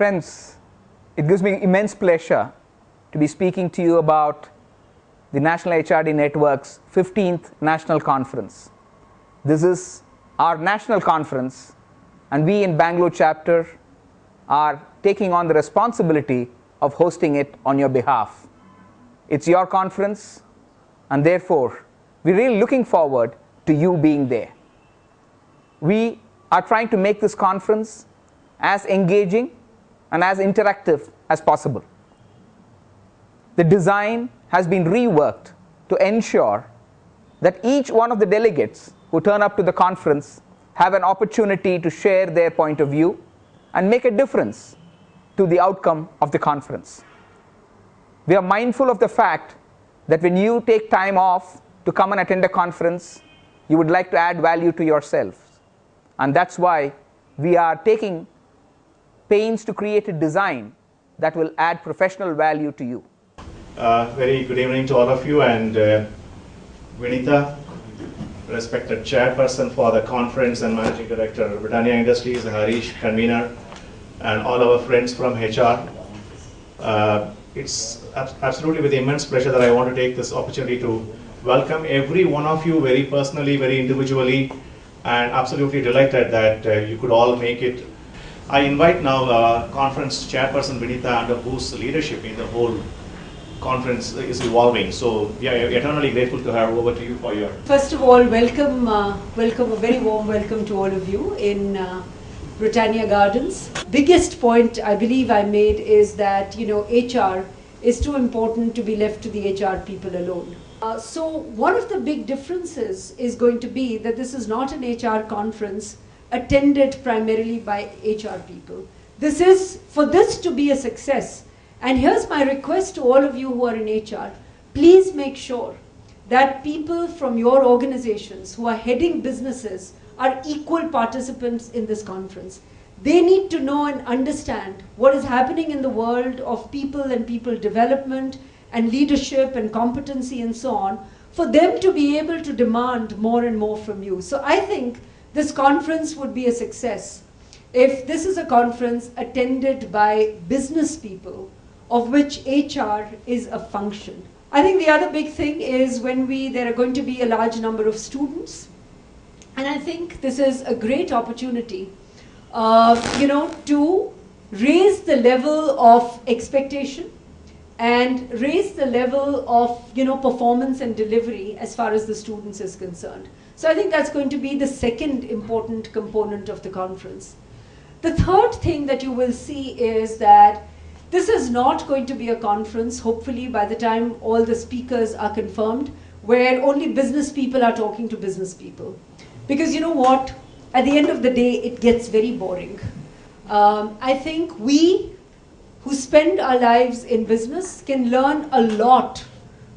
Friends, it gives me immense pleasure to be speaking to you about the National HRD Network's 15th National Conference. This is our national conference, and we in Bangalore chapter are taking on the responsibility of hosting it on your behalf. It's your conference, and therefore, we're really looking forward to you being there. We are trying to make this conference as engaging and as interactive as possible. The design has been reworked to ensure that each one of the delegates who turn up to the conference have an opportunity to share their point of view and make a difference to the outcome of the conference. We are mindful of the fact that when you take time off to come and attend a conference, you would like to add value to yourself. And that's why we are taking pains to create a design that will add professional value to you. Very good evening to all of you, and Vinita, respected chairperson for the conference and managing director of Britannia Industries, Harish, convener, and all our friends from HR. It's absolutely with immense pleasure that I want to take this opportunity to welcome every one of you very personally, very individually, and absolutely delighted that you could all make it. I invite now conference chairperson Vinita, under whose leadership in the whole conference is evolving. So we are eternally grateful to her. Over to you for your... First of all, welcome, a very warm welcome to all of you in Britannia Gardens. Biggest point I believe I made is that, HR is too important to be left to the HR people alone. So one of the big differences is going to be that this is not an HR conference attended primarily by HR people. This is, for this to be a success, and here's my request to all of you who are in HR, please make sure that people from your organizations who are heading businesses are equal participants in this conference. They need to know and understand what is happening in the world of people and people development and leadership and competency and so on, for them to be able to demand more and more from you. So I think this conference would be a success if this is a conference attended by business people, of which HR is a function. I think the other big thing is there are going to be a large number of students, and I think this is a great opportunity, to raise the level of expectation and raise the level of, performance and delivery as far as the students is concerned. So I think that's going to be the second important component of the conference. The third thing that you will see is that this is not going to be a conference, hopefully by the time all the speakers are confirmed, where only business people are talking to business people. Because you know what? At the end of the day, it gets very boring. I think we who spend our lives in business can learn a lot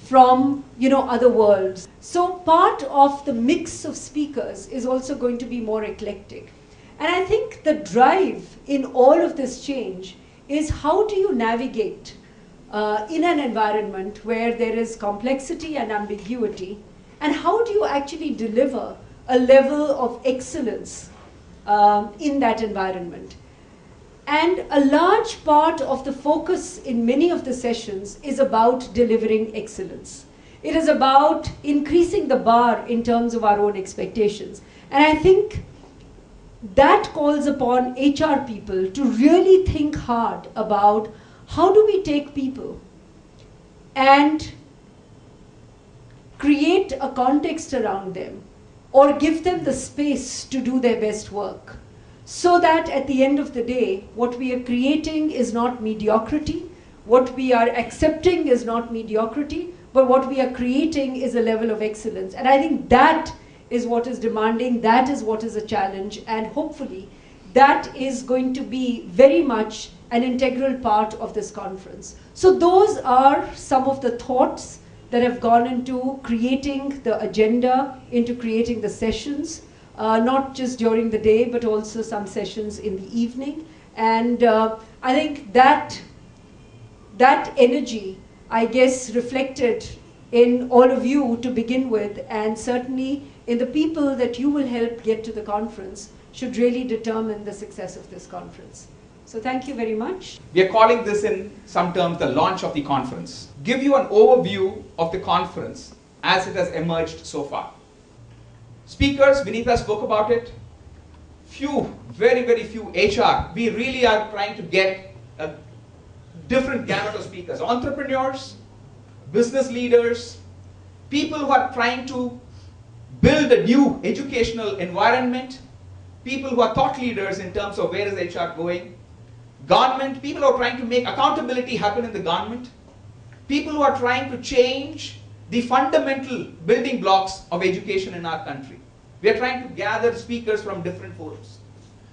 from other worlds. So part of the mix of speakers is also going to be more eclectic. And I think the drive in all of this change is how do you navigate in an environment where there is complexity and ambiguity, and how do you actually deliver a level of excellence in that environment. And a large part of the focus in many of the sessions is about delivering excellence. It is about increasing the bar in terms of our own expectations. And I think that calls upon HR people to really think hard about how do we take people and create a context around them or give them the space to do their best work, so that at the end of the day, what we are creating is not mediocrity, what we are accepting is not mediocrity, but what we are creating is a level of excellence. And I think that is what is demanding, that is what is a challenge, and hopefully that is going to be very much an integral part of this conference. So those are some of the thoughts that have gone into creating the agenda, into creating the sessions, not just during the day, but also some sessions in the evening. And I think that energy, I guess, reflected in all of you to begin with, and certainly in the people that you will help get to the conference, should really determine the success of this conference. So thank you very much. We are calling this in some terms the launch of the conference. Give you an overview of the conference as it has emerged so far. Speakers, Vinitha spoke about it. Very few HR. We really are trying to get a different gamut of speakers. Entrepreneurs, business leaders, people who are trying to build a new educational environment, people who are thought leaders in terms of where is HR going, government, people who are trying to make accountability happen in the government, people who are trying to change the fundamental building blocks of education in our country. We are trying to gather speakers from different forums.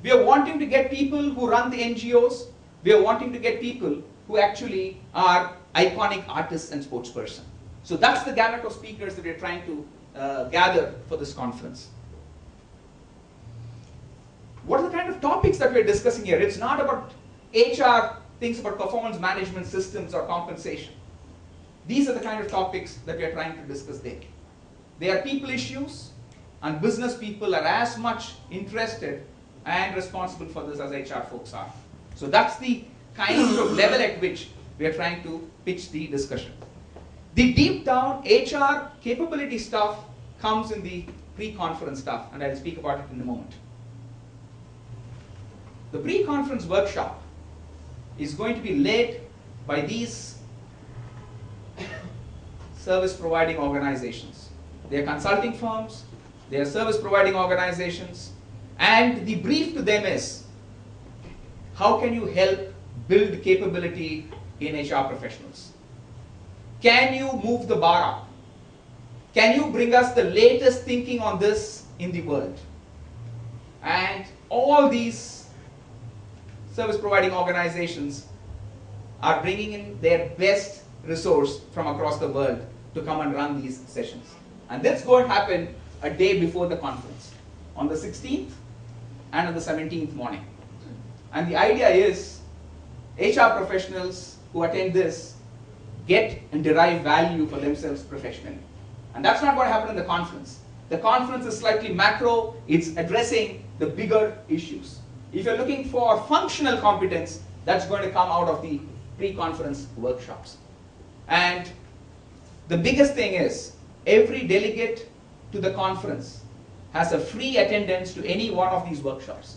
We are wanting to get people who run the NGOs. We are wanting to get people who actually are iconic artists and sportspersons. So that's the gamut of speakers that we are trying to gather for this conference. What are the kind of topics that we are discussing here? It's not about HR things about performance management systems or compensation. These are the kind of topics that we are trying to discuss there. They are people issues, and business people are as much interested and responsible for this as HR folks are. So that's the kind of level at which we are trying to pitch the discussion. The deep down HR capability stuff comes in the pre-conference stuff, and I'll speak about it in a moment. The pre-conference workshop is going to be led by these service providing organizations. They are consulting firms, they are service providing organizations, and the brief to them is, how can you help build capability in HR professionals? Can you move the bar up? Can you bring us the latest thinking on this in the world? And all these service providing organizations are bringing in their best resource from across the world to come and run these sessions. And that's going to happen a day before the conference, on the 16th and on the 17th morning. And the idea is HR professionals who attend this get and derive value for themselves professionally. And that's not going to happen in the conference. The conference is slightly macro, it's addressing the bigger issues. If you're looking for functional competence, that's going to come out of the pre-conference workshops. And the biggest thing is, every delegate to the conference has a free attendance to any one of these workshops.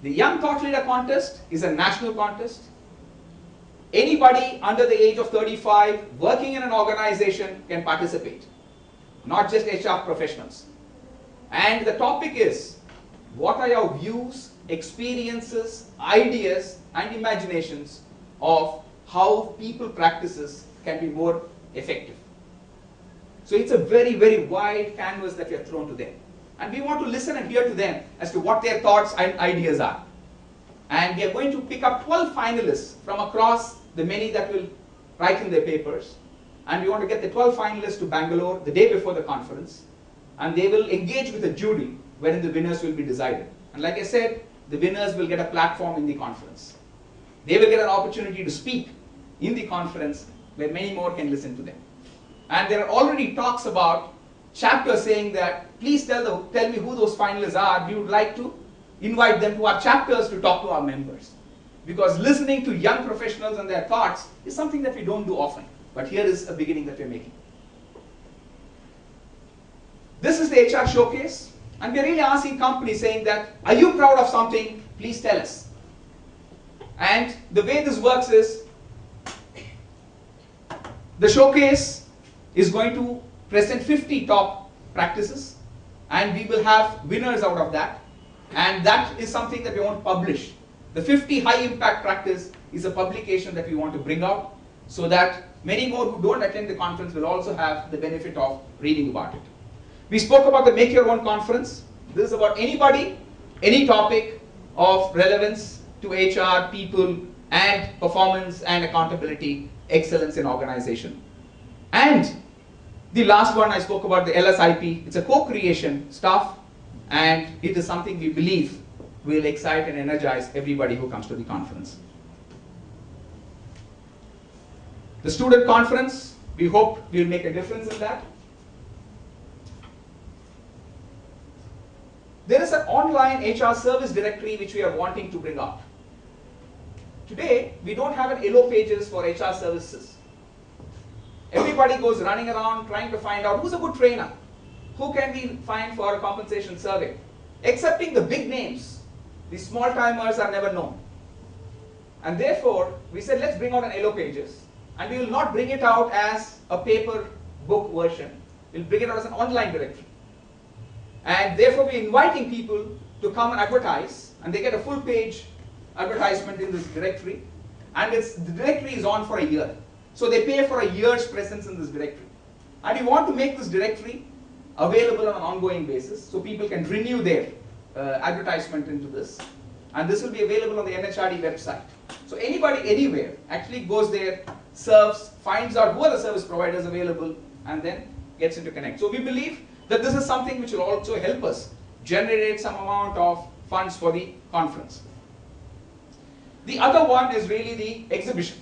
The Young Thought Leader Contest is a national contest. Anybody under the age of 35 working in an organization can participate, not just HR professionals. And the topic is, what are your views, experiences, ideas, and imaginations of how people practices can be more effective? So it's a very wide canvas that we have thrown to them. And we want to listen and hear to them as to what their thoughts and ideas are. And we are going to pick up 12 finalists from across the many that will write in their papers. And we want to get the 12 finalists to Bangalore the day before the conference. And they will engage with a jury wherein the winners will be decided. And like I said, the winners will get a platform in the conference. They will get an opportunity to speak in the conference where many more can listen to them. And there are already talks about chapters saying that, please tell me who those finalists are. We would like to invite them to our chapters to talk to our members. Because listening to young professionals and their thoughts is something that we don't do often. But here is a beginning that we're making. This is the HR showcase. And we're really asking companies saying that, are you proud of something? Please tell us. And the way this works is, the showcase is going to present 50 top practices, and we will have winners out of that. And that is something that we want to publish. The 50 high impact practice is a publication that we want to bring out, so that many more who don't attend the conference will also have the benefit of reading about it. We spoke about the Make Your Own conference. This is about anybody, any topic of relevance to HR, people, and performance and accountability, excellence in organization. And the last one I spoke about, the LSIP. It's a co-creation stuff, and it is something we believe will excite and energize everybody who comes to the conference. The student conference, we hope we'll make a difference in that. There is an online HR service directory which we are wanting to bring up. today we don't have an yellow pages for HR services. Everybody goes running around trying to find out who's a good trainer, who can we find for a compensation survey. Excepting the big names, the small timers are never known. And therefore, we said let's bring out an yellow pages, and we will not bring it out as a paper book version. We'll bring it out as an online directory. And therefore, we're inviting people to come and advertise, and they get a full page advertisement in this directory, and the directory is on for a year. So they pay for a year's presence in this directory. And we want to make this directory available on an ongoing basis, so people can renew their advertisement into this. And this will be available on the NHRD website. So anybody anywhere actually goes there, serves, finds out who are the service providers available, and then gets into connect. So we believe that this is something which will also help us generate some amount of funds for the conference. The other one is really the exhibition.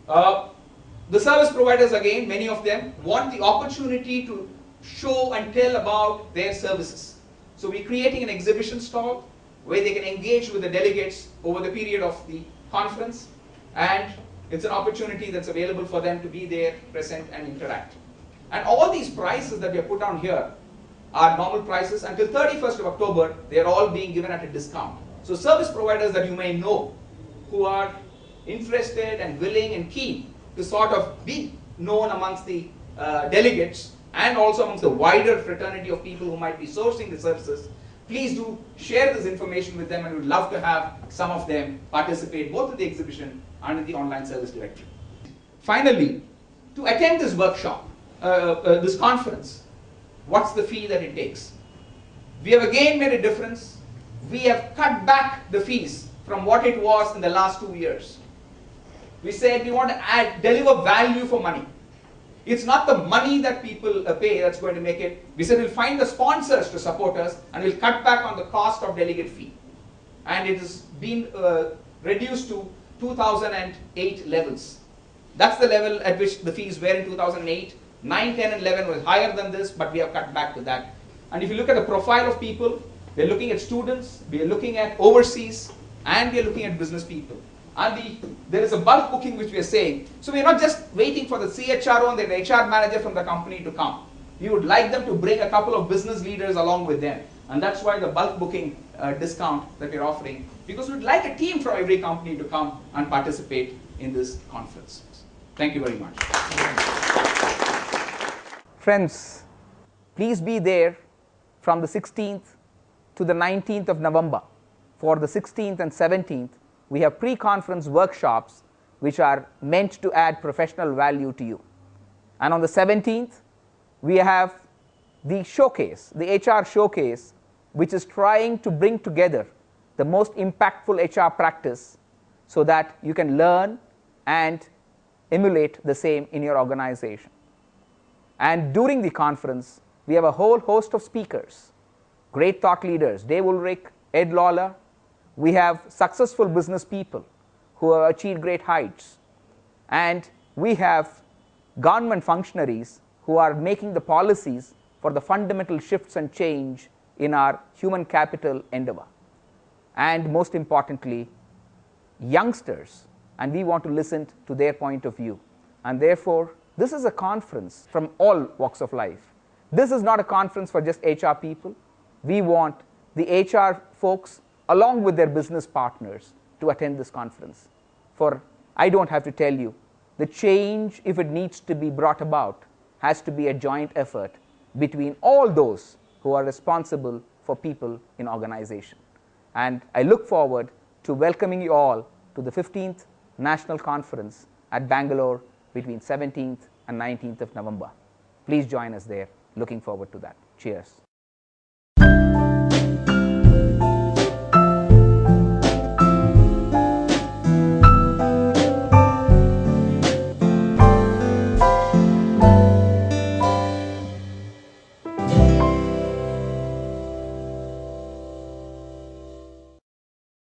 The service providers, again, many of them want the opportunity to show and tell about their services. So we're creating an exhibition stall where they can engage with the delegates over the period of the conference, and it's an opportunity that's available for them to be there, present, and interact. And all these prices that we have put down here are normal prices. Until 31st of October, they're all being given at a discount. So service providers that you may know who are interested and willing and keen to sort of be known amongst the delegates and also amongst the wider fraternity of people who might be sourcing the services, please do share this information with them, and we'd love to have some of them participate both in the exhibition and in the online service directory. Finally, to attend this workshop, this conference, what's the fee that it takes? We have again made a difference. We have cut back the fees from what it was in the last 2 years. We said we want to deliver value for money. It's not the money that people pay that's going to make it. We said we'll find the sponsors to support us, and we'll cut back on the cost of delegate fee. And it has been reduced to 2008 levels. That's the level at which the fees were in 2008. 9, 10, and 11 was higher than this, but we have cut back to that. And if you look at the profile of people, we're looking at students, we are looking at overseas, and we are looking at business people. And there is a bulk booking which we are saying. So we are not just waiting for the CHRO and the HR manager from the company to come. We would like them to bring a couple of business leaders along with them. And that's why the bulk booking discount that we're offering, because we'd like a team from every company to come and participate in this conference. Thank you very much. Friends, please be there from the 16th to the 19th of November. For the 16th and 17th, we have pre-conference workshops which are meant to add professional value to you. And on the 17th, we have the showcase, the HR showcase, which is trying to bring together the most impactful HR practice so that you can learn and emulate the same in your organization. And during the conference, we have a whole host of speakers, great thought leaders, Dave Ulrich, Ed Lawler. We have successful business people who have achieved great heights. And we have government functionaries who are making the policies for the fundamental shifts and change in our human capital endeavor. And most importantly, youngsters, and we want to listen to their point of view. And therefore, this is a conference from all walks of life. This is not a conference for just HR people. We want the HR folks along with their business partners to attend this conference. For I don't have to tell you, the change, if it needs to be brought about, has to be a joint effort between all those who are responsible for people in organization. And I look forward to welcoming you all to the 15th National Conference at Bangalore between 17th and 19th of November. Please join us there. Looking forward to that. Cheers.